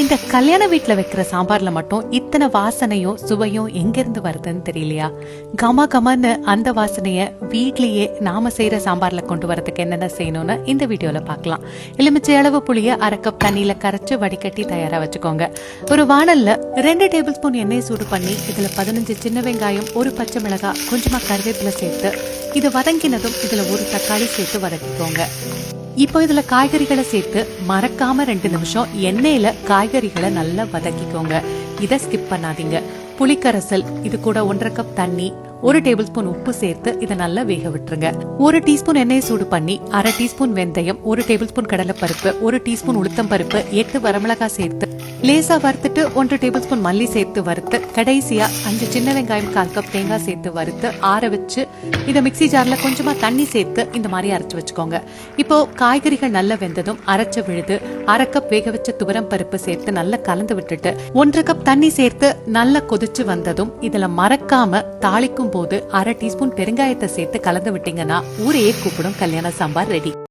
இந்த கல்யாண வீட்டுல வைக்கிற சாம்பார்ல மட்டும் இத்தனை வாசனையும் சுவையும் எங்க இருந்து வருதுன்னு தெரியலையா? கம கமன்னு அந்த வாசனைய வீட்லயே நாம செய்யற சாம்பார்ல கொண்டு வரதுக்கு என்னென்ன செய்யணும்னு இந்த வீடியோல பார்க்கலாம். எலுமிச்சை அளவு புளிய அரை கப் தண்ணியில கரைச்சு வடிகட்டி தயாரா வச்சுக்கோங்க. ஒரு வாணல்ல 2 டேபிள் ஸ்பூன் எண்ணெய் சூடு பண்ணி இதுல 15 சின்ன வெங்காயம், ஒரு பச்சை மிளகாய், கொஞ்சமா கருவேப்பிலை சேர்த்து இது வதங்கினதும் இதுல ஒரு தக்காளி சேர்த்து வதக்கிக்கோங்க. இப்போ இதுல காய்கறிகளை சேர்த்து மறக்காம 2 நிமிஷம் எண்ணெயில காய்கறிகளை நல்லா வதக்கிக்கோங்க. இதை ஸ்கிப் பண்ணாதீங்க. புளிக்கரசல், இது கூட 1/2 கப் தண்ணி, 1 டேபிள் ஸ்பூன் உப்பு சேர்த்து இதை நல்லா வேக விட்டுருங்க. 1 டீஸ்பூன் எண்ணெய் சூடு பண்ணி அரை டீஸ்பூன் வெந்தயம், 1 டேபிள் ஸ்பூன் கடலைப்பருப்பு, 1 டீஸ்பூன் உளுத்தம் பருப்பு, 8 வரமிளகாய் சேர்த்து லேசா வறுத்துட்டு 1 டேபிள் ஸ்பூன் மல்லி சேர்த்து வறுத்து கடைசியா 5 சின்ன வெங்காயம், 1/4 கப் தேங்காய் சேர்த்து வறுத்து ஆற வச்சு இதை மிக்சி ஜார்ல கொஞ்சமா தண்ணி சேர்த்து இந்த மாதிரி அரைச்சு வச்சுக்கோங்க. இப்போ காய்கறிகள் நல்லா வெந்ததும் அரைச்ச விழுது அரை கப் வேக வச்ச துவரம் பருப்பு சேர்த்து நல்லா கலந்து விட்டுட்டு 1/2 கப் தண்ணி சேர்த்து நல்லா கொதிச்சு வந்ததும் இதுல மறக்காம தாளிக்கும் போது அரை டீஸ்பூன் பெருங்காயத்தை சேர்த்து கலந்து விட்டீங்கன்னா ஊரையே கூப்பிடும் கல்யாண சாம்பார் ரெடி.